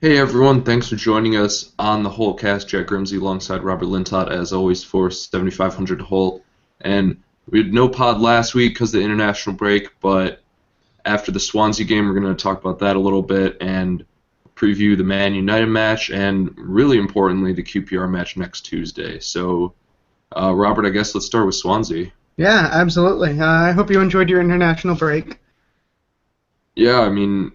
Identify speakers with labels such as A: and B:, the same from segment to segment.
A: Hey everyone, thanks for joining us on the Whole Cast. Jack Grimsey alongside Robert Lintott as always for 7500 Whole. And we had no pod last week because of the international break, but after the Swansea game, we're going to talk about that a little bit and preview the Man United match and, really importantly, the QPR match next Tuesday. So, Robert, I guess let's start with Swansea.
B: Yeah, absolutely. I hope you enjoyed your international break.
A: Yeah, I mean,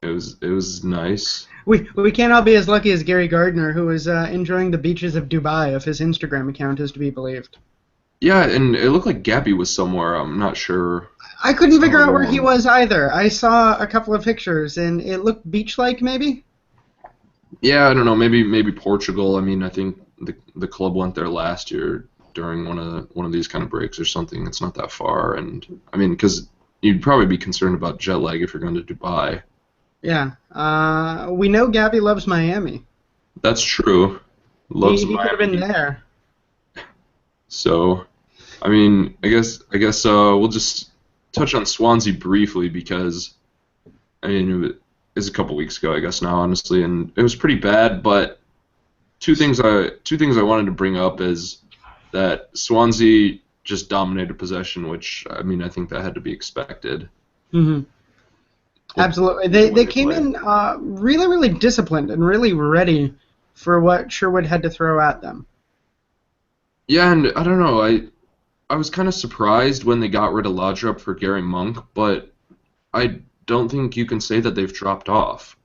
A: it was nice.
B: We can't all be as lucky as Gary Gardner, who was enjoying the beaches of Dubai, if his Instagram account is to be believed.
A: Yeah, and it looked like Gabby was somewhere. I'm not sure.
B: I couldn't
A: Some
B: figure
A: other
B: out where he
A: one.
B: was either. I saw a couple of pictures, and it looked beach-like, maybe?
A: Yeah, I don't know. Maybe Portugal. I mean, I think the club went there last year during one of these kind of breaks or something. It's not that far, and I mean, because you'd probably be concerned about jet lag if you're going to Dubai.
B: Yeah. We know Gabby loves Miami.
A: That's true. Loves
B: He could have
A: Miami
B: been
A: Heat.
B: there.
A: So, I mean, I guess we'll just touch on Swansea briefly because I mean it was a couple weeks ago, I guess now, honestly, and it was pretty bad. But two things I wanted to bring up is that Swansea just dominated possession, which I mean I think that had to be expected
B: hmm Absolutely.
A: with the way
B: They
A: they
B: came
A: play.
B: in really, really disciplined and really ready for what Sherwood had to throw at them.
A: Yeah, and I don't know, I was kind of surprised when they got rid of Laudrup for Gary Monk, but I don't think you can say that they've dropped off.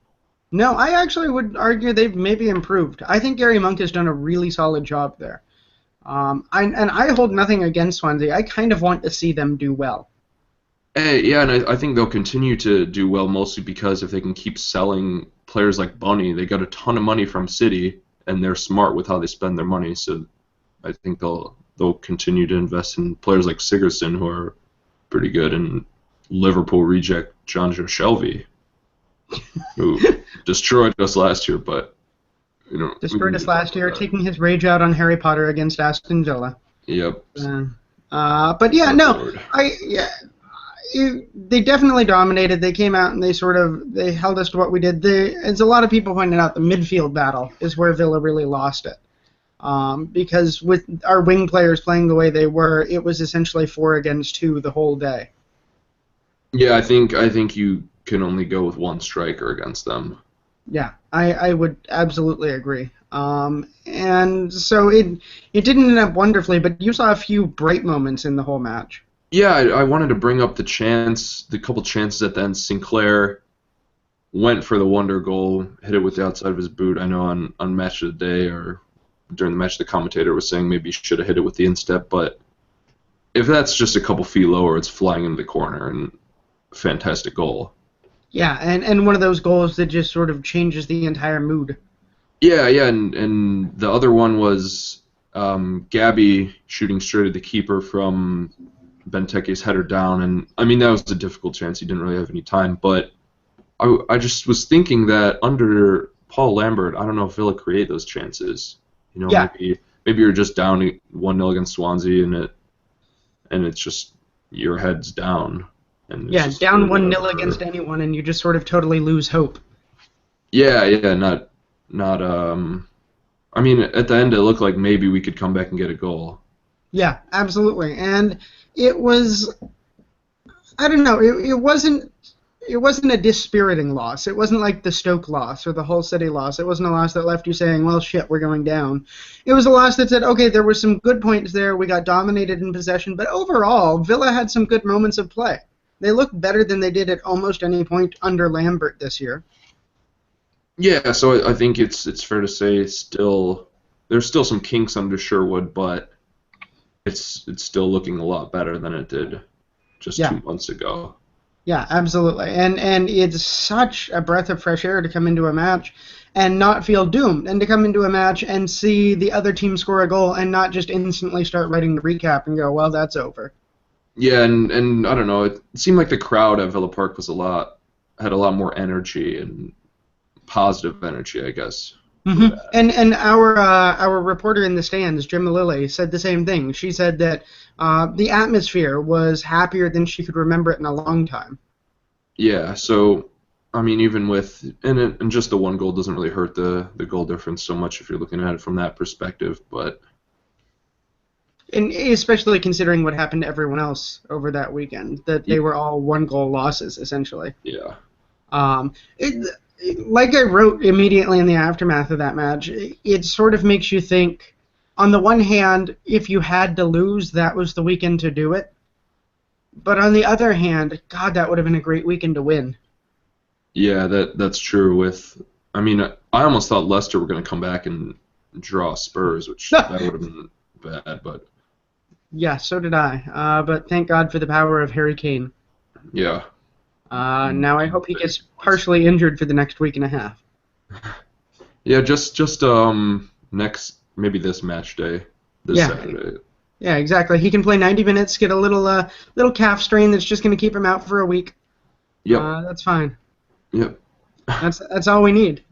B: No, I actually would argue they've maybe improved. I think Gary Monk has done a really solid job there. And I hold nothing against Swansea. I kind of want to see them do well.
A: Yeah, and I think they'll continue to do well mostly because if they can keep selling players like Bunny, they got a ton of money from City, and they're smart with how they spend their money. So I think they'll continue to invest in players like Sigurdsson, who are pretty good, and Liverpool reject John Joe Shelby, who destroyed us last year. But we don't
B: Destroyed
A: need
B: us
A: to talk
B: last
A: about
B: year,
A: that.
B: taking his rage out on Harry Potter against Aston Villa.
A: Yep,
B: Uh, but yeah,
A: our
B: no,
A: Lord.
B: they definitely dominated. They came out and they held us to what we did. As a lot of people pointed out, the midfield battle is where Villa really lost it. Because with our wing players playing the way they were, it was essentially 4 against 2 the whole day.
A: Yeah, I think you can only go with one striker against them.
B: Yeah, I would absolutely agree. And so it didn't end up wonderfully, but you saw a few bright moments in the whole match.
A: Yeah, I wanted to bring up the couple chances at the end. Sinclair went for the wonder goal, hit it with the outside of his boot. I know on Match of the Day or during the match, the commentator was saying maybe he should have hit it with the instep, but if that's just a couple feet lower, it's flying into the corner and fantastic goal.
B: Yeah, and one of those goals that just sort of changes the entire mood.
A: Yeah, and the other one was Gabby shooting straight at the keeper from Benteke's header down, and I mean that was a difficult chance. He didn't really have any time, but I just was thinking that under Paul Lambert, I don't know if Villa create those chances.
B: Yeah,
A: Maybe you're just down 1-0 against Swansea, and it's just your head's down, and it's
B: yeah,
A: just sort
B: down
A: of
B: 1-0 against
A: whatever.
B: anyone, and you just sort of totally lose hope.
A: Yeah, not. I mean, at the end, it looked like maybe we could come back and get a goal.
B: Yeah, absolutely. And it was, I don't know, it wasn't a dispiriting loss. It wasn't like the Stoke loss or the Hull City loss. It wasn't a loss that left you saying, well, shit, we're going down. It was a loss that said, okay, there were some good points there. We got dominated in possession. But overall, Villa had some good moments of play. They looked better than they did at almost any point under Lambert this year.
A: Yeah, so I think it's fair to say there's still some kinks under Sherwood, but it's still looking a lot better than it did just
B: Yeah,
A: 2 months ago.
B: yeah, absolutely. And it's such a breath of fresh air to come into a match and not feel doomed, and to come into a match and see the other team score a goal and not just instantly start writing the recap and go, well, that's over.
A: Yeah, and I don't know, it seemed like the crowd at Villa Park had a lot more energy and positive energy, I guess, for that.
B: And our reporter in the stands, Jim Lilly, said the same thing. She said that the atmosphere was happier than she could remember it in a long time.
A: Yeah, so I mean, even with and just the one goal doesn't really hurt the goal difference so much if you're looking at it from that perspective. But
B: And especially considering what happened to everyone else over that weekend, that they were all one-goal losses, essentially.
A: yeah,
B: Um, it, like I wrote immediately in the aftermath of that match, it sort of makes you think, on the one hand, if you had to lose, that was the weekend to do it. But on the other hand, God, that would have been a great weekend to win.
A: yeah, that's true. I mean, I almost thought Leicester were going to come back and draw Spurs, which that would have been bad. But
B: Yeah, so did I. But thank God for the power of Harry Kane.
A: yeah,
B: Now I hope he gets partially injured for the next week and a half.
A: yeah, just next maybe this match day, this
B: Yeah,
A: Saturday.
B: yeah, exactly. He can play 90 minutes, get a little calf strain that's just going to keep him out for a week.
A: Yep,
B: That's fine.
A: yep.
B: That's all we need.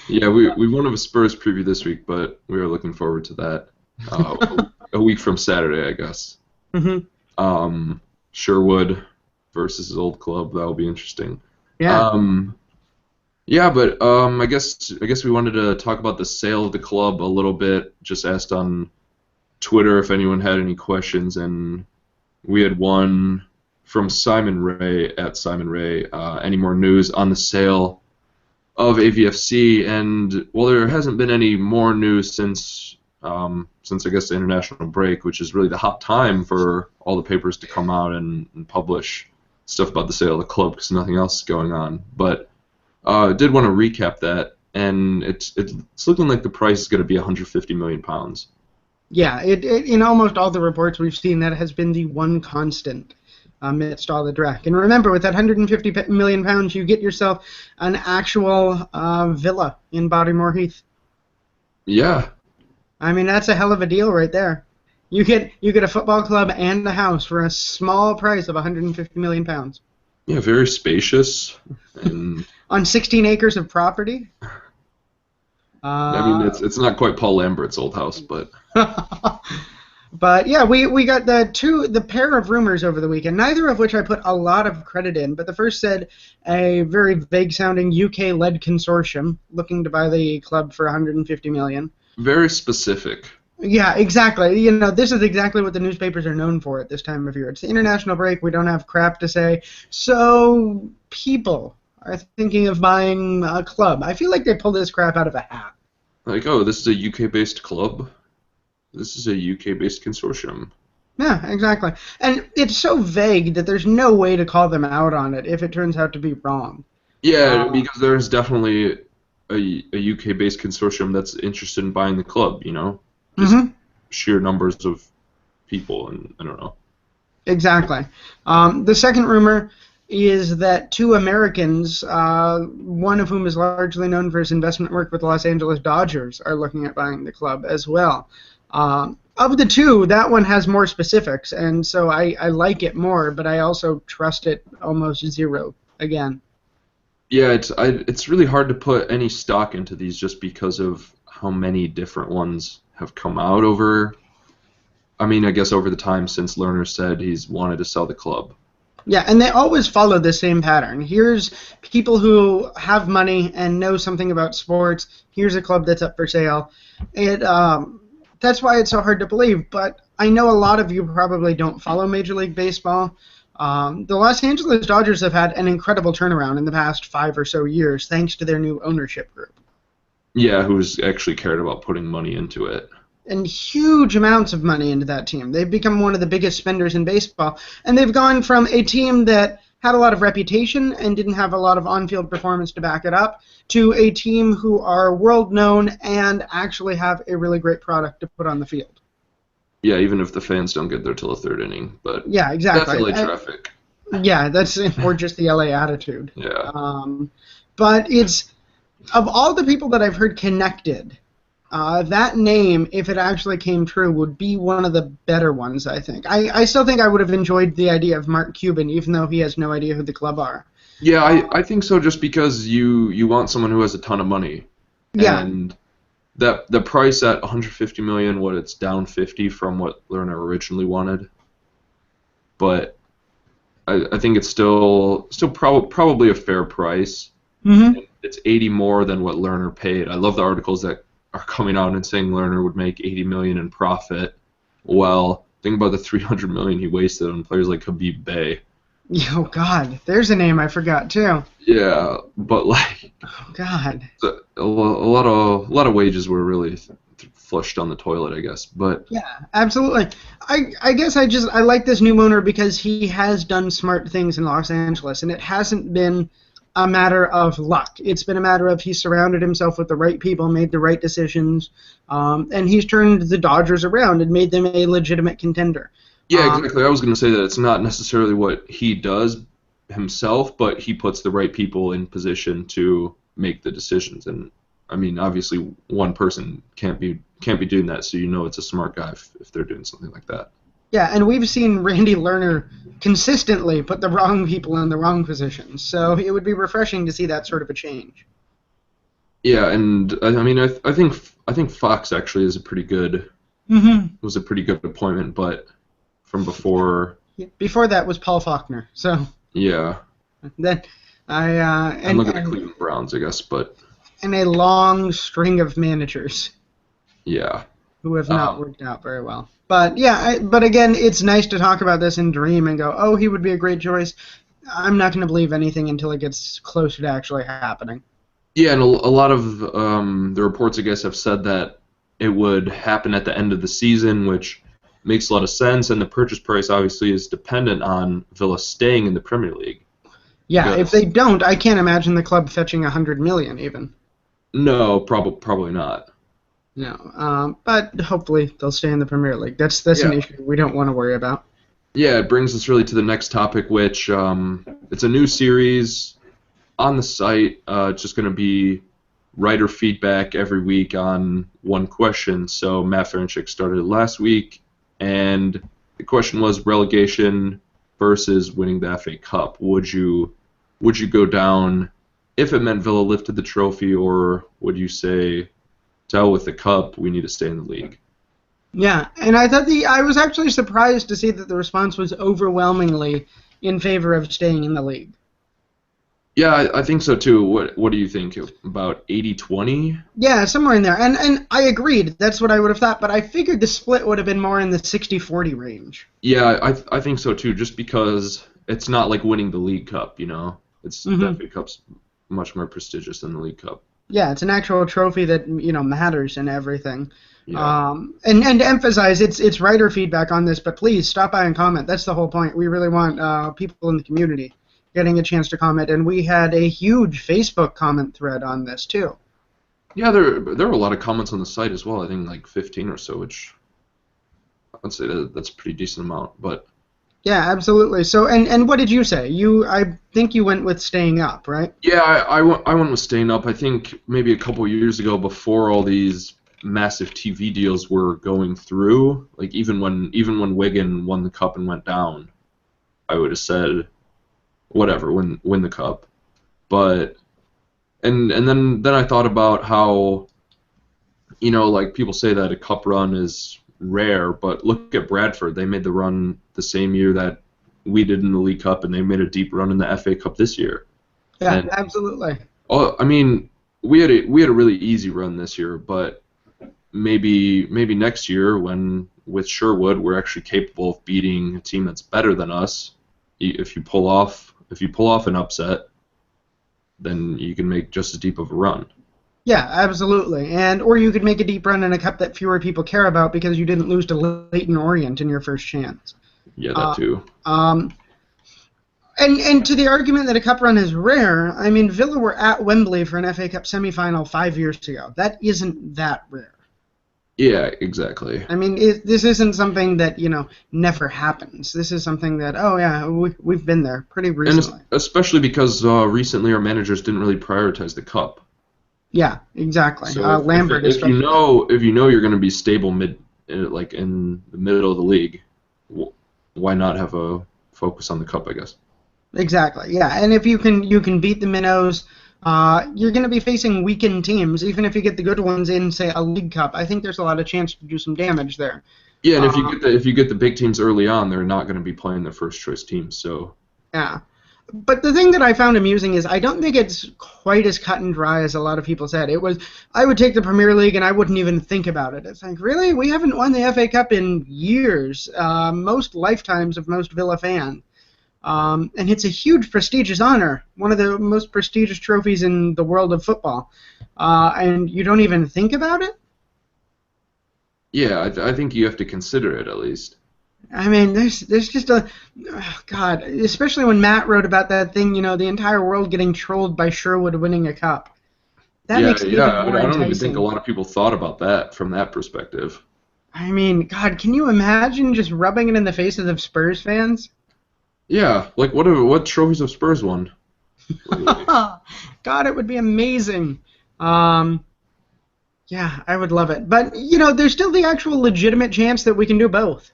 A: Yeah, we won't have a Spurs preview this week, but we are looking forward to that. A week from Saturday, I guess.
B: hmm
A: Sherwood versus his old club. That'll be interesting.
B: Yeah.
A: Yeah, but I guess we wanted to talk about the sale of the club a little bit. Just asked on Twitter if anyone had any questions, and we had one from Simon Ray at Simon Ray. Any more news on the sale of AVFC? And well, there hasn't been any more news since I guess the international break, which is really the hot time for all the papers to come out and publish stuff about the sale of the club because nothing else is going on. But I did want to recap that, and it's looking like the price is going to be 150 million pounds.
B: Yeah, in almost all the reports we've seen, that has been the one constant amidst all the dreck. And remember, with that 150 million pounds, you get yourself an actual villa in Bodymoor Heath.
A: Yeah,
B: I mean, that's a hell of a deal right there. You get a football club and a house for a small price of 150 million pounds.
A: yeah, very spacious, and
B: On 16 acres of property.
A: I mean it's not quite Paul Lambert's old house, but
B: But yeah, we got the pair of rumors over the weekend, neither of which I put a lot of credit in. But the first said a very vague sounding UK-led consortium looking to buy the club for 150 million.
A: very specific.
B: Yeah, exactly. You know, this is exactly what the newspapers are known for at this time of year. It's the international break. We don't have crap to say. So people are thinking of buying a club. I feel like they pulled this crap out of a hat.
A: Like, oh, this is a UK-based club. This is a UK-based consortium.
B: Yeah, exactly. And it's so vague that there's no way to call them out on it if it turns out to be wrong.
A: Yeah, because there's definitely a UK-based consortium that's interested in buying the club, you know? Just sheer numbers of people, and I don't know.
B: Exactly. The second rumor is that two Americans, one of whom is largely known for his investment work with the Los Angeles Dodgers, are looking at buying the club as well. Of the two, that one has more specifics, and so I like it more, but I also trust it almost zero again.
A: Yeah, it's really hard to put any stock into these just because of how many different ones have come out over. I mean, I guess over the time since Lerner said he's wanted to sell the club.
B: Yeah, and they always follow the same pattern. Here's people who have money and know something about sports. Here's a club that's up for sale. That's why it's so hard to believe, but I know a lot of you probably don't follow Major League Baseball. The Los Angeles Dodgers have had an incredible turnaround in the past 5 or so years, thanks to their new ownership group.
A: Yeah, who's actually cared about putting money into it.
B: And huge amounts of money into that team. They've become one of the biggest spenders in baseball, and they've gone from a team that had a lot of reputation and didn't have a lot of on-field performance to back it up, to a team who are world-known and actually have a really great product to put on the field.
A: Yeah, even if the fans don't get there till the third inning, but
B: yeah, exactly.
A: That's LA traffic.
B: Yeah, that's or just the LA attitude.
A: Yeah.
B: But it's of all the people that I've heard connected, that name, if it actually came true, would be one of the better ones, I think. I still think I would have enjoyed the idea of Mark Cuban, even though he has no idea who the club are.
A: Yeah, I think so, just because you want someone who has a ton of money.
B: Yeah.
A: And the price at 150 million, it's down 50 from what Lerner originally wanted. But I think it's still probably a fair price.
B: Mm-hmm.
A: It's 80 more than what Lerner paid. I love the articles that are coming out and saying Lerner would make 80 million in profit. Well, think about the 300 million he wasted on players like Habib Bey.
B: Oh God, there's a name I forgot too.
A: Yeah, but like
B: Oh God.
A: a lot of wages were really flushed down the toilet, I guess. But
B: Yeah, absolutely. I guess I like this new owner because he has done smart things in Los Angeles, and it hasn't been a matter of luck. It's been a matter of he surrounded himself with the right people, made the right decisions, and he's turned the Dodgers around and made them a legitimate contender.
A: yeah, exactly. I was going to say that it's not necessarily what he does himself, but he puts the right people in position to make the decisions. And I mean, obviously, one person can't be doing that, so you know it's a smart guy if they're doing something like that.
B: Yeah, and we've seen Randy Lerner consistently put the wrong people in the wrong positions, so it would be refreshing to see that sort of a change.
A: Yeah, and I mean, I think Fox actually is a pretty good
B: Mm-hmm.
A: was a pretty good appointment, but from before,
B: Before that was Paul Faulkner, so
A: yeah,
B: then
A: and look at the Cleveland Browns, I guess, but
B: and a long string of managers
A: yeah,
B: who have not worked out very well. But yeah, but again, it's nice to talk about this and dream and go, oh, he would be a great choice. I'm not going to believe anything until it gets closer to actually happening.
A: yeah, and a lot of the reports, I guess, have said that it would happen at the end of the season, which makes a lot of sense, and the purchase price obviously is dependent on Villa staying in the Premier League.
B: Yeah,
A: Because,
B: if they don't, I can't imagine the club fetching 100 million even.
A: no, probably not.
B: No, but hopefully they'll stay in the Premier League. That's an
A: Yeah.
B: issue we don't want to worry about.
A: Yeah, it brings us really to the next topic, which it's a new series on the site. It's just going to be writer feedback every week on one question. So Matt Ferenchik started last week, and the question was relegation versus winning the FA Cup. Would you go down if it meant Villa lifted the trophy, or would you say, to hell with the cup, we need to stay in the league?
B: Yeah, and I was actually surprised to see that the response was overwhelmingly in favor of staying in the league.
A: Yeah, I think so too. What do you think? About 80-20?
B: Yeah, somewhere in there. And I agreed. That's what I would have thought, but I figured the split would have been more in the 60-40 range.
A: Yeah, I think so too, just because it's not like winning the League Cup, you know? The FA Cup's much more prestigious than the League Cup.
B: Yeah, it's an actual trophy that, matters and everything.
A: Yeah.
B: And to emphasize, it's writer feedback on this, but please stop by and comment. That's the whole point. We really want people in the community getting a chance to comment, and we had a huge Facebook comment thread on this too.
A: Yeah, there were a lot of comments on the site as well. I think like 15 or so, which I'd say that's a pretty decent amount. But
B: yeah, absolutely. So, and what did you say? I think you went with staying up, right?
A: yeah, I went with staying up. I think maybe a couple years ago, before all these massive TV deals were going through, like even when Wigan won the cup and went down, I would have said, whatever, win the cup. But and then I thought about how, like people say that a cup run is rare, but look at Bradford. They made the run the same year that we did in the League Cup, and they made a deep run in the FA Cup this year.
B: Yeah,
A: And,
B: absolutely.
A: I mean, we had a really easy run this year, but maybe next year, when with Sherwood we're actually capable of beating a team that's better than us. If you pull off an upset, then you can make just as deep of a run.
B: Yeah, absolutely. Or you could make a deep run in a cup that fewer people care about because you didn't lose to Leyton Orient in your first chance.
A: Yeah, that too.
B: And to the argument that a cup run is rare, I mean, Villa were at Wembley for an FA Cup semifinal 5 years ago. That isn't that rare.
A: Yeah, exactly.
B: I mean, this isn't something that, never happens. This is something that, oh yeah, we've been there pretty recently.
A: And especially because recently our managers didn't really prioritize the cup.
B: Yeah, exactly.
A: So
B: Lambert,
A: if you know you're going to be stable in the middle of the league, why not have a focus on the cup, I guess?
B: Exactly. Yeah, and if you can beat the minnows, you're going to be facing weakened teams. Even if you get the good ones in, say, a League Cup, I think there's a lot of chance to do some damage there.
A: Yeah, and if you get the big teams early on, they're not going to be playing their first choice teams. So
B: yeah. But the thing that I found amusing is I don't think it's quite as cut and dry as a lot of people said. It was I would take the Premier League and I wouldn't even think about it. It's like, really? We haven't won the FA Cup in years, most lifetimes of most Villa fans. And it's a huge prestigious honor, one of the most prestigious trophies in the world of football. And you don't even think about it?
A: Yeah, I think you have to consider it at least.
B: I mean, there's just God, especially when Matt wrote about that thing, the entire world getting trolled by Sherwood winning a cup. That
A: Yeah,
B: makes it
A: yeah.
B: even
A: I
B: more
A: don't even think a
B: enticing.
A: lot of people thought about that from that perspective.
B: I mean, God, can you imagine just rubbing it in the faces of Spurs fans?
A: Yeah, like what trophies have Spurs won lately?
B: God, it would be amazing. Um, yeah, I would love it. But, there's still the actual legitimate chance that we can do both.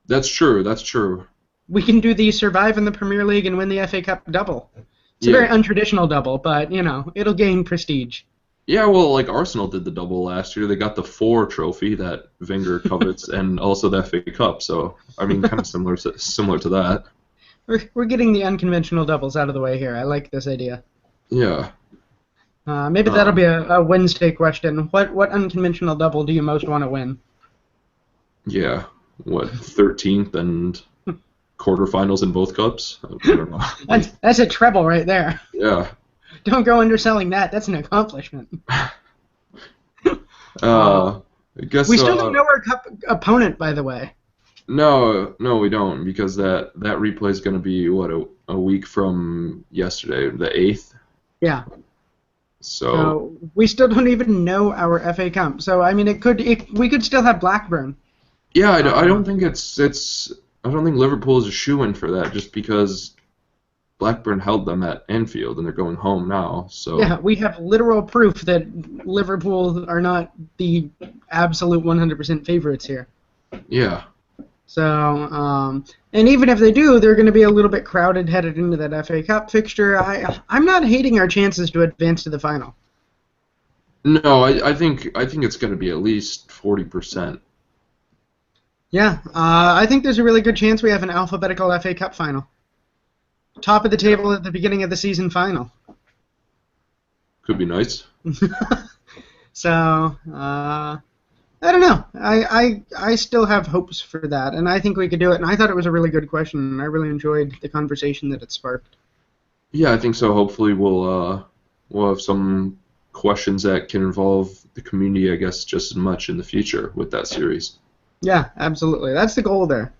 A: That's true. That's true.
B: We can do the survive in the Premier League and win the FA Cup double. It's a
A: Yeah,
B: very untraditional double, but, it'll gain prestige.
A: yeah. Well, like Arsenal did the double last year. They got the four trophy that Wenger covets, and also the FA Cup. So I mean, kind of similar to that.
B: We're getting the unconventional doubles out of the way here. I like this idea.
A: Yeah.
B: Maybe that'll
A: Um.
B: be a Wednesday question. What unconventional double do you most want to win?
A: Yeah. What 13th and quarterfinals in both cups? I don't know. Like,
B: That's a treble right there.
A: yeah.
B: Don't go underselling that. That's an accomplishment. Uh,
A: Uh. I guess.
B: we still don't know our cup opponent, by the way.
A: No, no, we don't, because that replay is going to be what a week from yesterday, the 8th.
B: Yeah.
A: So
B: So we still don't even know our FA Cup. So I mean, we could still have Blackburn.
A: yeah, I
B: Um,
A: don't think I don't think Liverpool is a shoo-in for that, just because Blackburn held them at Anfield and they're going home now. So
B: yeah, we have literal proof that Liverpool are not the absolute 100% favorites here.
A: yeah,
B: So, and even if they do, they're going to be a little bit crowded headed into that FA Cup fixture. I'm not hating our chances to advance to the final.
A: no, I think it's going to be at least 40%.
B: Yeah, I think there's a really good chance we have an alphabetical FA Cup final. Top of the
A: Yeah,
B: table at the beginning of the season final.
A: could be nice.
B: So, I don't know. I still have hopes for that, and I think we could do it. And I thought it was a really good question, and I really enjoyed the conversation that it sparked.
A: Yeah, I think so. Hopefully, we'll have some questions that can involve the community, I guess, just as much in the future with that series.
B: Yeah, absolutely. That's the goal there.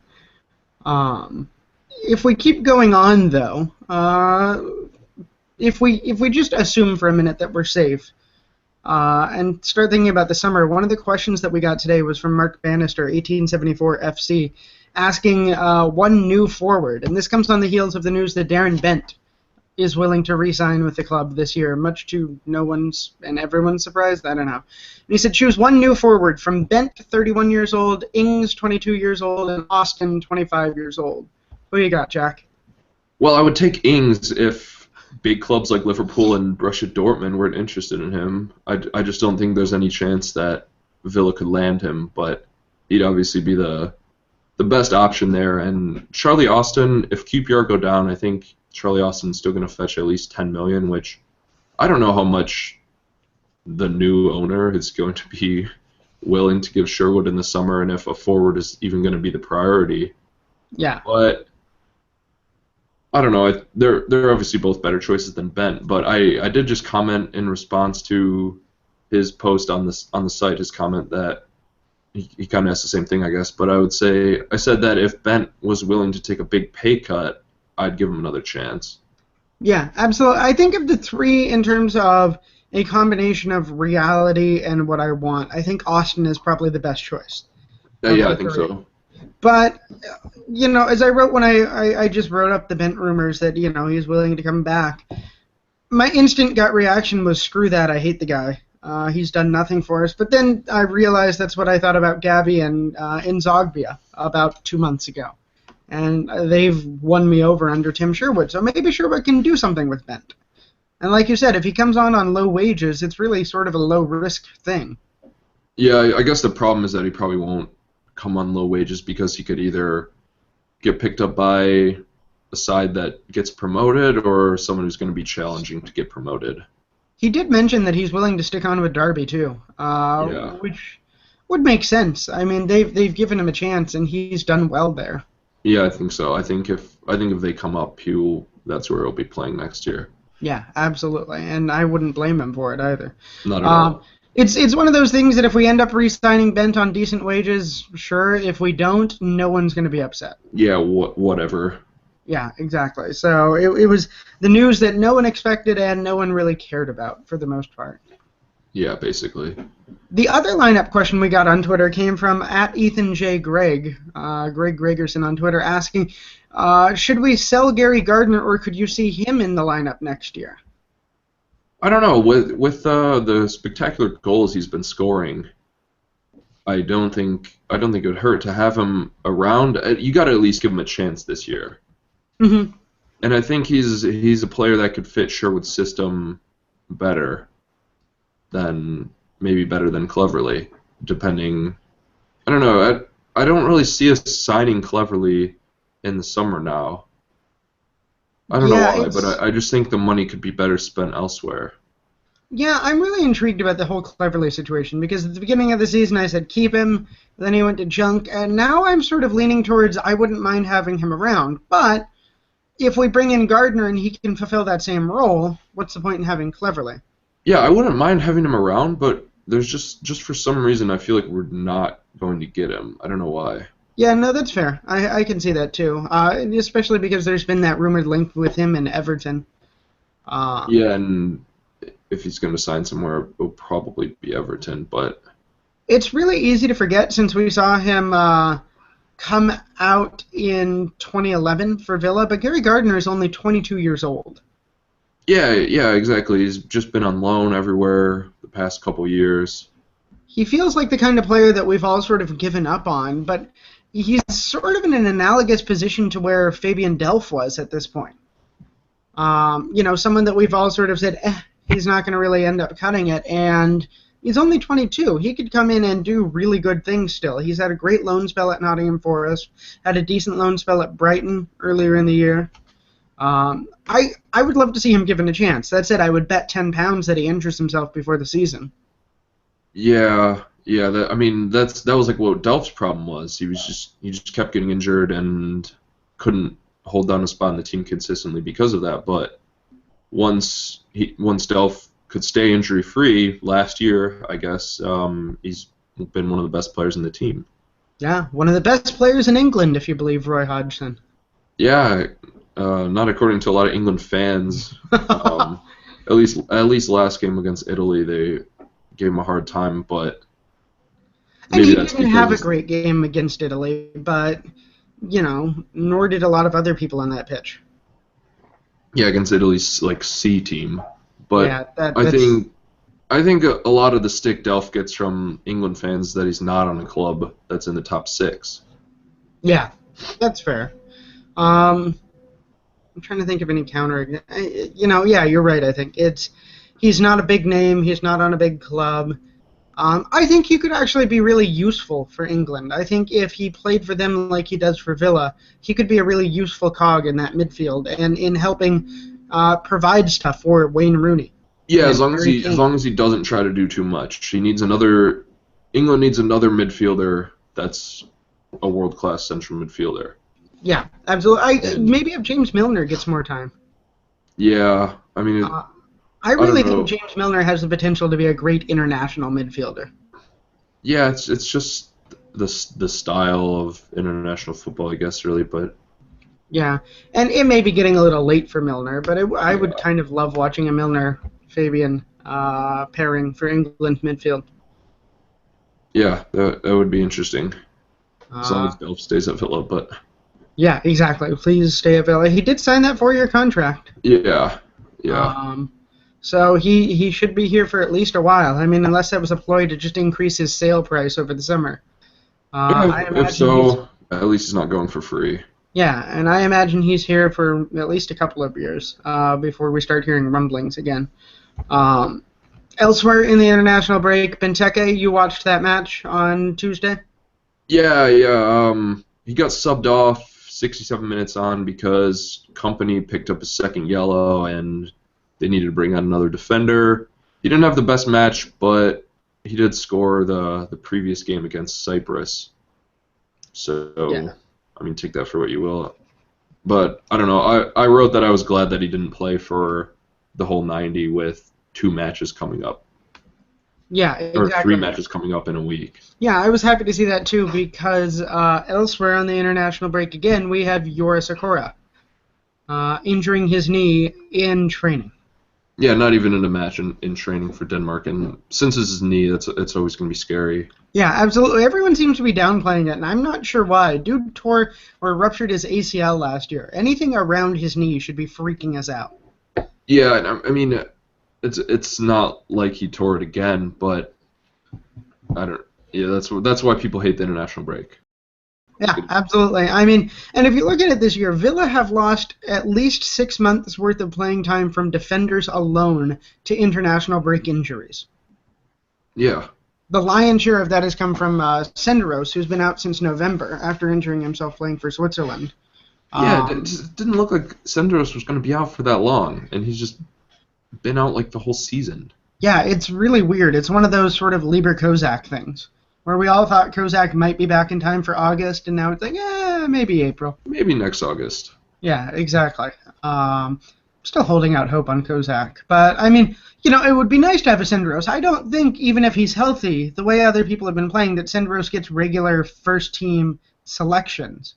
B: Um, if we keep going on, though, if we just assume for a minute that we're safe, and start thinking about the summer, one of the questions that we got today was from Mark Bannister, 1874 FC, asking one new forward, and this comes on the heels of the news that Darren Bent is willing to re-sign with the club this year, much to no one's and everyone's surprise. I don't know. And he said choose one new forward from Bent, 31 years old, Ings, 22 years old, and Austin, 25 years old. Who you got, Jack?
A: Well, I would take Ings if big clubs like Liverpool and Borussia Dortmund weren't interested in him. I just don't think there's any chance that Villa could land him, but he'd obviously be the best option there. And Charlie Austin, if QPR go down, I think Charlie Austin's still going to fetch at least 10 million, which I don't know how much the new owner is going to be willing to give Sherwood in the summer, and if a forward is even going to be the priority.
B: Yeah.
A: But I don't know. They're obviously both better choices than Bent. But I did just comment in response to his post on the site. His comment that he kind of asked the same thing, I guess. But I said that if Bent was willing to take a big pay cut, I'd give him another chance.
B: Yeah, absolutely. I think of the three in terms of a combination of reality and what I want. I think Austin is probably the best choice of
A: Yeah,
B: the
A: I think
B: three.
A: so.
B: But, as I wrote when I just wrote up the Bent rumors that, he's willing to come back, my instant gut reaction was, screw that, I hate the guy. He's done nothing for us. But then I realized that's what I thought about Gabby and Inzogbia about 2 months ago. And they've won me over under Tim Sherwood. So maybe Sherwood can do something with Bent. And like you said, if he comes on low wages, it's really sort of a low-risk thing.
A: Yeah, I guess the problem is that he probably won't come on low wages because he could either get picked up by a side that gets promoted or someone who's going to be challenging to get promoted.
B: He did mention that he's willing to stick on with Derby too,
A: Yeah.
B: which would make sense. I mean, they've given him a chance, and he's done well there.
A: Yeah, I think so. I think if they come up, that's where he'll be playing next year.
B: Yeah, absolutely, and I wouldn't blame him for it either.
A: Not at all.
B: It's one of those things that if we end up re-signing Bent on decent wages, sure. If we don't, no one's going to be upset.
A: Yeah, whatever.
B: Yeah, exactly. So it was the news that no one expected and no one really cared about for the most part.
A: Yeah, basically.
B: The other lineup question we got on Twitter came from @EthanJGreg, Greg Gregerson on Twitter, asking, should we sell Gary Gardner or could you see him in the lineup next year?
A: I don't know. With the spectacular goals he's been scoring, I don't think it would hurt to have him around. You got to at least give him a chance this year.
B: Mm-hmm.
A: And I think he's a player that could fit Sherwood's system better than Cleverly, depending. I don't know. I don't really see us signing Cleverly in the summer now. I don't know why, but I just think the money could be better spent elsewhere.
B: Yeah, I'm really intrigued about the whole Cleverly situation because at the beginning of the season I said keep him, then he went to junk, and now I'm sort of leaning towards I wouldn't mind having him around. But if we bring in Gardner and he can fulfill that same role, what's the point in having Cleverly?
A: Yeah, I wouldn't mind having him around, but there's just for some reason I feel like we're not going to get him. I don't know why.
B: Yeah, no, that's fair. I can see that too, especially because there's been that rumored link with him and Everton.
A: Yeah, and if he's going to sign somewhere, it'll probably be Everton. But
B: it's really easy to forget since we saw him come out in 2011 for Villa, but Gary Gardner is only 22 years old.
A: Yeah, exactly. He's just been on loan everywhere the past couple years.
B: He feels like the kind of player that we've all sort of given up on, but he's sort of in an analogous position to where Fabian Delph was at this point. Someone that we've all sort of said, he's not going to really end up cutting it, and he's only 22. He could come in and do really good things still. He's had a great loan spell at Nottingham Forest, had a decent loan spell at Brighton earlier in the year. I would love to see him given a chance. That said, I would bet £10 that he injures himself before the season.
A: Yeah. That was like what Delph's problem was. He just kept getting injured and couldn't hold down a spot in the team consistently because of that. But once Delph could stay injury free last year, I guess he's been one of the best players in the team.
B: Yeah, one of the best players in England, if you believe Roy Hodgson.
A: Yeah, not according to a lot of England fans. At least last game against Italy, they gave him a hard time, but
B: maybe he didn't have a great game against Italy, but nor did a lot of other people on that pitch.
A: Yeah, against Italy's C team, but
B: yeah,
A: I think a lot of the stick Delph gets from England fans that he's not on a club that's in the top 6.
B: Yeah, that's fair. I'm trying to think of any counter. Yeah, you're right. I think he's not a big name. He's not on a big club. I think he could actually be really useful for England. I think if he played for them like he does for Villa, he could be a really useful cog in that midfield and in helping provide stuff for Wayne Rooney.
A: Yeah, as long as he doesn't try to do too much. England needs another midfielder that's a world-class central midfielder.
B: Yeah, absolutely. Maybe if James Milner gets more time.
A: Yeah, I mean,
B: I really think James Milner has the potential to be a great international midfielder.
A: Yeah, it's just the style of international football, I guess, really, but.
B: Yeah, and it may be getting a little late for Milner, but I would kind of love watching a Milner-Fabian pairing for England midfield.
A: Yeah, that would be interesting. As long as Delph stays at Villa, but.
B: Yeah, exactly. Please stay at Villa. He did sign that 4-year contract.
A: Yeah.
B: So he should be here for at least a while. I mean, unless that was a ploy to just increase his sale price over the summer.
A: If so, at least he's not going for free.
B: Yeah, and I imagine he's here for at least a couple of years before we start hearing rumblings again. Elsewhere in the international break, Benteke, you watched that match on Tuesday?
A: Yeah. He got subbed off 67 minutes on because Company picked up a second yellow and they needed to bring on another defender. He didn't have the best match, but he did score the previous game against Cyprus. So,
B: Yeah.
A: I mean, take that for what you will. But, I don't know. I wrote that I was glad that he didn't play for the whole 90 with 2 matches coming up.
B: Yeah,
A: Or
B: exactly.
A: 3 matches coming up in a week.
B: Yeah, I was happy to see that too because elsewhere on the international break again, we have Yoris Akora injuring his knee in training.
A: Yeah, not even in a match in training for Denmark. And since it's his knee, it's always going to be scary.
B: Yeah, absolutely. Everyone seems to be downplaying it, and I'm not sure why. Dude tore or ruptured his ACL last year. Anything around his knee should be freaking us out.
A: Yeah, I mean, it's not like he tore it again, but I don't. Yeah, that's why people hate the international break.
B: Yeah, absolutely. I mean, and if you look at it this year, Villa have lost at least 6 months worth of playing time from defenders alone to international break injuries.
A: Yeah.
B: The lion's share of that has come from Senderos, who's been out since November after injuring himself playing for Switzerland.
A: Yeah, it just didn't look like Senderos was going to be out for that long, and he's just been out like the whole season.
B: Yeah, it's really weird. It's one of those sort of Lieber Kozak things, where we all thought Kozak might be back in time for August, and now it's like, maybe April.
A: Maybe next August.
B: Yeah, exactly. Still holding out hope on Kozak. But, I mean, it would be nice to have a Senderos. I don't think, even if he's healthy, the way other people have been playing, that Senderos gets regular first-team selections.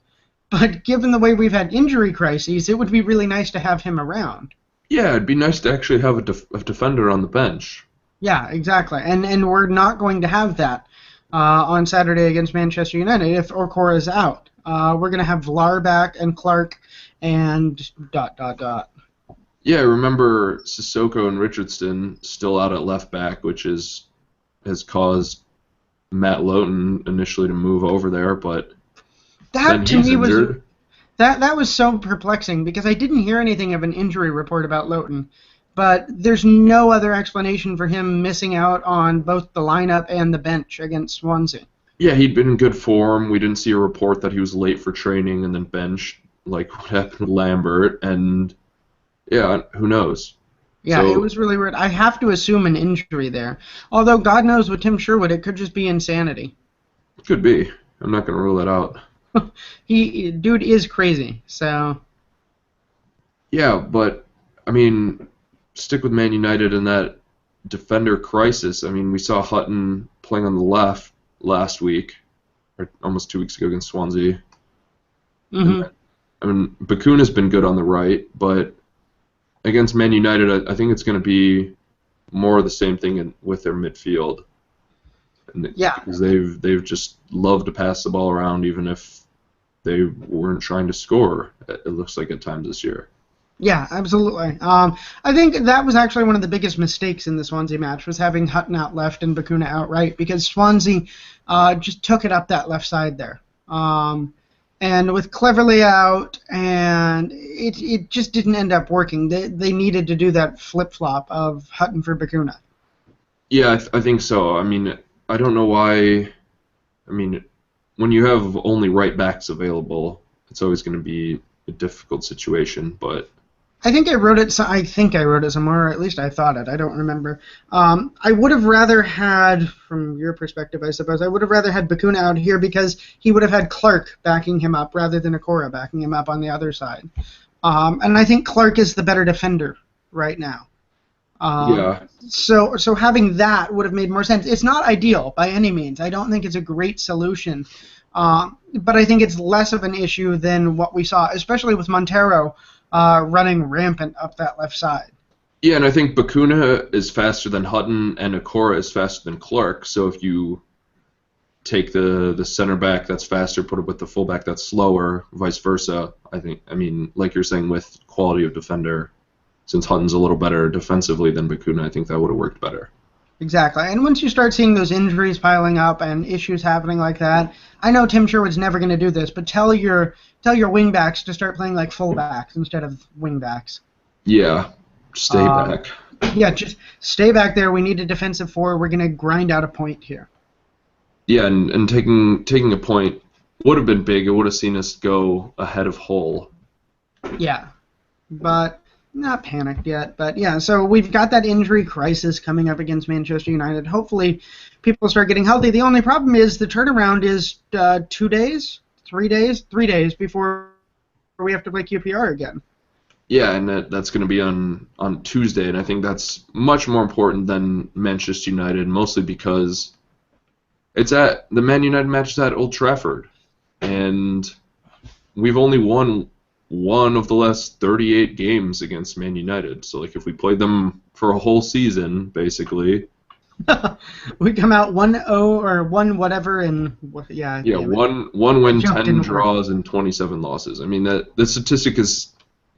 B: But given the way we've had injury crises, it would be really nice to have him around.
A: Yeah, it'd be nice to actually have a defender on the bench.
B: Yeah, exactly. And we're not going to have that on Saturday against Manchester United if Okora is out. We're going to have Vlar back and Clark and ...
A: Yeah, remember Sissoko and Richardson still out at left back, which has caused Matt Lowton initially to move over there, but
B: that to me
A: injured.
B: was that was so perplexing because I didn't hear anything of an injury report about Lowton, but there's no other explanation for him missing out on both the lineup and the bench against Swansea.
A: Yeah, he'd been in good form. We didn't see a report that he was late for training and then benched, like what happened with Lambert, and yeah, who knows?
B: Yeah, it was really weird. I have to assume an injury there. Although, God knows with Tim Sherwood, it could just be insanity.
A: Could be. I'm not going to rule that out.
B: Dude is crazy, so...
A: Yeah, but, I mean, stick with Man United in that defender crisis. I mean, we saw Hutton playing on the left last week, or almost 2 weeks ago against Swansea.
B: Mm-hmm.
A: I mean, Bakuna's been good on the right, but against Man United, I think it's going to be more of the same thing with their midfield.
B: Yeah.
A: Because they've just loved to pass the ball around, even if they weren't trying to score. It looks like at times this year.
B: Yeah, absolutely. I think that was actually one of the biggest mistakes in the Swansea match was having Hutton out left and Bakuna out right because Swansea just took it up that left side there. And with Cleverley out, and it just didn't end up working. They needed to do that flip-flop of Hutton for Bakuna.
A: Yeah, I think so. I mean, I don't know why. I mean, when you have only right backs available, it's always going to be a difficult situation, but...
B: I think I wrote it somewhere, or at least I thought it. I don't remember. I would have rather had, from your perspective, I suppose, I would have rather had Bakuna out here because he would have had Clark backing him up rather than Okora backing him up on the other side. And I think Clark is the better defender right now.
A: Yeah.
B: So having that would have made more sense. It's not ideal by any means. I don't think it's a great solution. But I think it's less of an issue than what we saw, especially with Montero running rampant up that left side.
A: Yeah, and I think Bakuna is faster than Hutton, and Okora is faster than Clark. So if you take the center back that's faster, put it with the fullback that's slower, vice versa, I mean, like you're saying, with quality of defender, since Hutton's a little better defensively than Bakuna, I think that would have worked better.
B: Exactly. And once you start seeing those injuries piling up and issues happening like that, I know Tim Sherwood's never going to do this, but tell your wingbacks to start playing like fullbacks instead of wingbacks.
A: Yeah, stay back.
B: Yeah, just stay back there. We need a defensive four. We're going to grind out a point here.
A: Yeah, and taking a point Would have been big. It would have seen us go ahead of Hull.
B: Yeah, but not panicked yet. But yeah, so we've got that injury crisis coming up against Manchester United. Hopefully, people start getting healthy. The only problem is the turnaround is 2 days, 3 days before we have to play QPR again.
A: Yeah, and that's going to be on Tuesday, and I think that's much more important than Manchester United, mostly because the Man United match is at Old Trafford, and we've only won one of the last 38 games against Man United. So like if we played them for a whole season, basically,
B: we come out 1-0 or 1 whatever, and yeah.
A: yeah, one win,
B: Joke
A: 10
B: didn't work.
A: draws, and 27 losses. I mean that the statistic is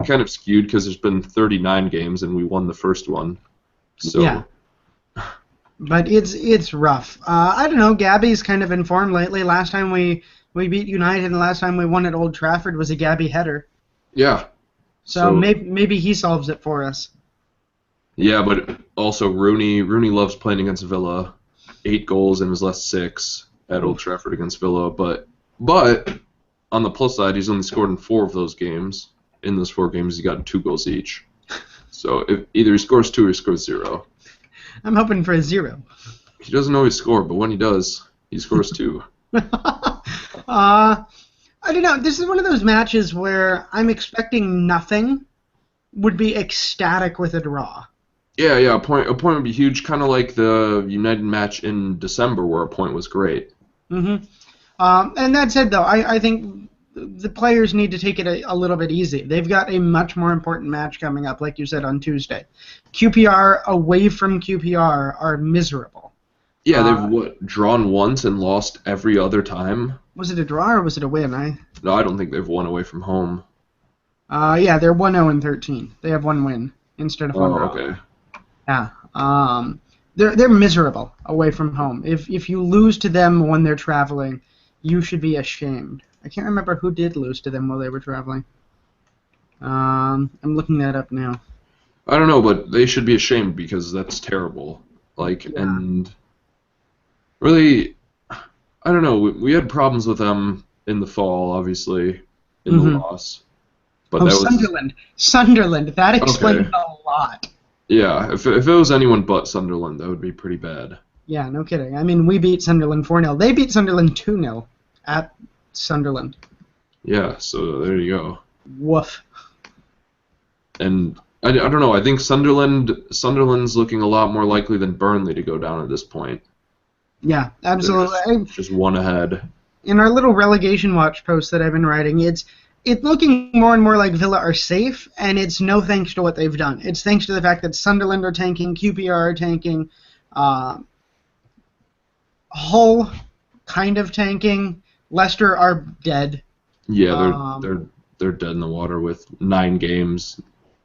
A: kind of skewed because there's been 39 games and we won the first one. So
B: Yeah. But it's rough. I don't know. Gabby's kind of informed lately. Last time we beat United and the last time we won at Old Trafford was a Gabby header.
A: yeah.
B: So maybe he solves it for us.
A: Yeah, but also Rooney loves playing against Villa. 8 goals in his last 6 at Old Trafford against Villa. But on the plus side, he's only scored in 4 of those games. In those 4 games, he's gotten 2 goals each. So either he scores 2 or he scores 0.
B: I'm hoping for a 0.
A: He doesn't always score, but when he does, he scores 2.
B: I don't know. This is one of those matches where I'm expecting nothing, would be ecstatic with a draw.
A: Yeah, a point would be huge, kind of like the United match in December where a point was great.
B: Mm-hmm. And that said, though, I think the players need to take it a little bit easy. They've got a much more important match coming up, like you said, on Tuesday. QPR away from QPR are miserable.
A: Yeah, they've drawn once and lost every other time.
B: Was it a draw or was it a win?
A: No, I don't think they've won away from home.
B: Yeah, they're 1-0-13. They have 1 win instead of 1 draw.
A: Okay.
B: Yeah. They're miserable away from home. If you lose to them when they're traveling, you should be ashamed. I can't remember who did lose to them while they were traveling. I'm looking that up now.
A: I don't know, but they should be ashamed because that's terrible. And really, I don't know. We had problems with them in the fall, obviously, in the loss. But that was
B: Sunderland. That explains a lot.
A: Yeah, if it was anyone but Sunderland, that would be pretty bad.
B: Yeah, no kidding. I mean, we beat Sunderland 4-0. They beat Sunderland 2-0 at Sunderland.
A: Yeah, so there you go.
B: Woof.
A: And I don't know. I think Sunderland's looking a lot more likely than Burnley to go down at this point.
B: Yeah, absolutely.
A: Just one ahead.
B: In our little relegation watch post that I've been writing, it's looking more and more like Villa are safe, and it's no thanks to what they've done. It's thanks to the fact that Sunderland are tanking, QPR are tanking, Hull kind of tanking, Leicester are dead.
A: Yeah, they're dead in the water with 9 games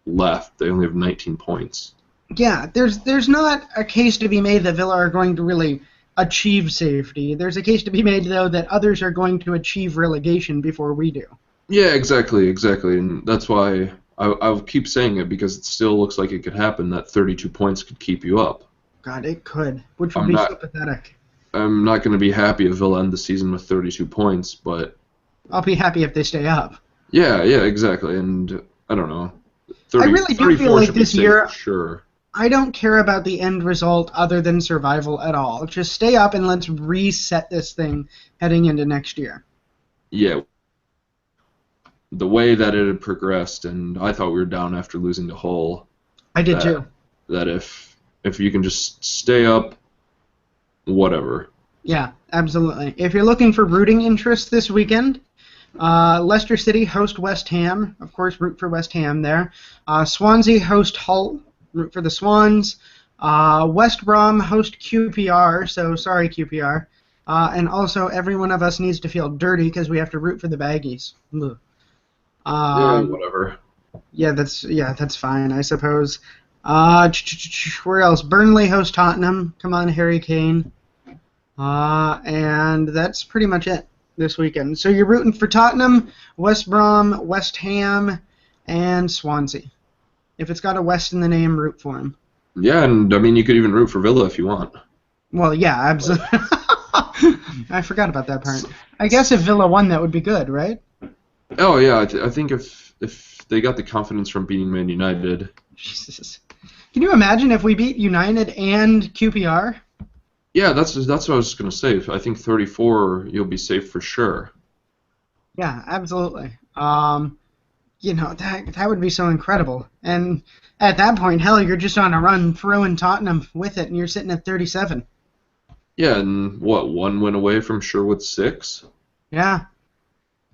A: left. They only have 19 points.
B: Yeah, there's not a case to be made that Villa are going to really achieve safety. There's a case to be made, though, that others are going to achieve relegation before we do.
A: Yeah, exactly, and that's why I'll keep saying it, because it still looks like it could happen, that 32 points could keep you up.
B: God, it could, which would be so pathetic.
A: I'm not going to be happy if Villa end the season with 32 points, but
B: I'll be happy if they stay up.
A: Yeah, exactly, and I don't know.
B: I really do feel like this year,
A: sure.
B: I don't care about the end result other than survival at all. Just stay up and let's reset this thing heading into next year.
A: Yeah. The way that it had progressed, and I thought we were down after losing to Hull.
B: I did too.
A: That if you can just stay up, whatever.
B: Yeah, absolutely. If you're looking for rooting interest this weekend, Leicester City host West Ham. Of course, root for West Ham there. Swansea host Hull. Root for the Swans. West Brom host QPR. So sorry, QPR. And also, every one of us needs to feel dirty because we have to root for the Baggies.
A: Yeah, whatever.
B: Yeah, that's fine, I suppose. Where else? Burnley host Tottenham. Come on, Harry Kane. And that's pretty much it this weekend. So you're rooting for Tottenham, West Brom, West Ham, and Swansea. If it's got a West in the name, root for him.
A: Yeah, and I mean, you could even root for Villa if you want.
B: Well, yeah, absolutely. I forgot about that part. I guess if Villa won, that would be good, right?
A: Oh yeah, I think if they got the confidence from beating Man United.
B: Jesus. Can you imagine if we beat United and QPR?
A: Yeah, that's what I was gonna say. I think 34, you'll be safe for sure.
B: Yeah, absolutely. That would be so incredible. And at that point, hell, you're just on a run, throwing Tottenham with it, and you're sitting at 37.
A: Yeah, and what, one win away from Sherwood 6?
B: Yeah.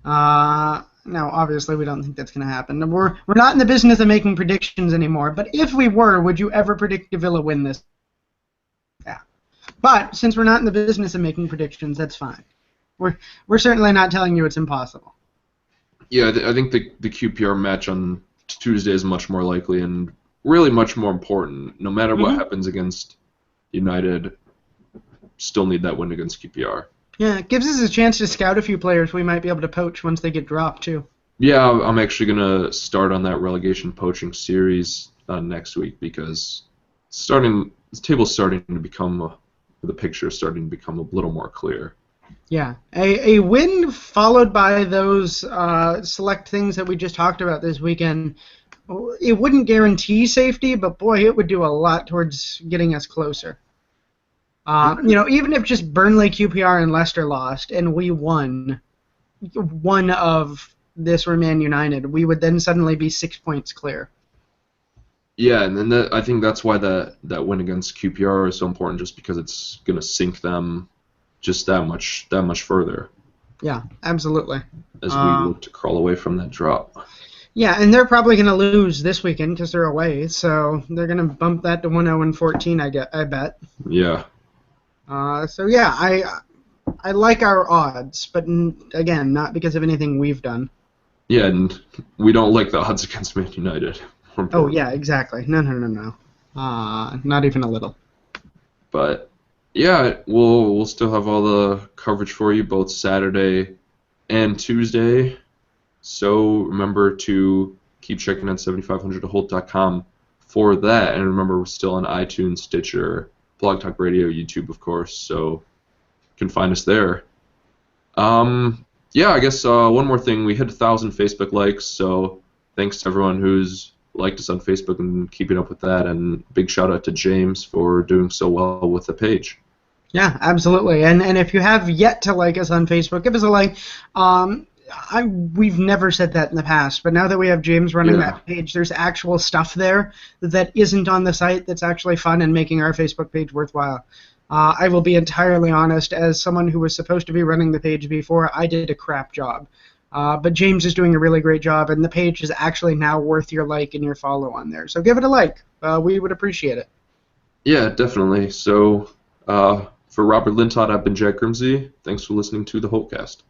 B: Now, obviously, we don't think that's going to happen. We're not in the business of making predictions anymore. But if we were, would you ever predict a Villa win this? Yeah. But since we're not in the business of making predictions, that's fine. We're certainly not telling you it's impossible.
A: Yeah, I think the QPR match on Tuesday is much more likely and really much more important. No matter what happens against United, still need that win against QPR.
B: Yeah, it gives us a chance to scout a few players we might be able to poach once they get dropped, too.
A: Yeah, I'm actually going to start on that relegation poaching series next week because the table's starting to become, the picture is starting to become a little more clear.
B: Yeah, a win followed by those select things that we just talked about this weekend, it wouldn't guarantee safety, but boy, it would do a lot towards getting us closer. Even if just Burnley, QPR, and Leicester lost, and we won one of this or Man United, we would then suddenly be 6 points clear.
A: Yeah, and then I think that's why that win against QPR is so important, just because it's going to sink them just that much further.
B: Yeah, absolutely.
A: As we look to crawl away from that drop.
B: Yeah, and they're probably going to lose this weekend because they're away, so they're going to bump that to 1-0-14, I bet.
A: Yeah.
B: I like our odds, but again, not because of anything we've done.
A: Yeah, and we don't like the odds against Man United.
B: Oh yeah, exactly. No. Not even a little.
A: But yeah, we'll still have all the coverage for you both Saturday and Tuesday. So remember to keep checking out 7500toholt.com for that, and remember we're still on iTunes, Stitcher, Blog Talk Radio, YouTube, of course. So you can find us there. Yeah, I guess one more thing. We hit 1,000 Facebook likes, so thanks to everyone who's liked us on Facebook and keeping up with that, and big shout out to James for doing so well with the page.
B: Yeah, absolutely. And if you have yet to like us on Facebook, give us a like. We've never said that in the past, but now that we have James running that page, there's actual stuff there that isn't on the site that's actually fun and making our Facebook page worthwhile. I will be entirely honest, as someone who was supposed to be running the page before, I did a crap job. But James is doing a really great job, and the page is actually now worth your like and your follow on there. So give it a like. We would appreciate it.
A: Yeah, definitely. So for Robert Lintott, I've been Jack Grimsey. Thanks for listening to the Holtcast.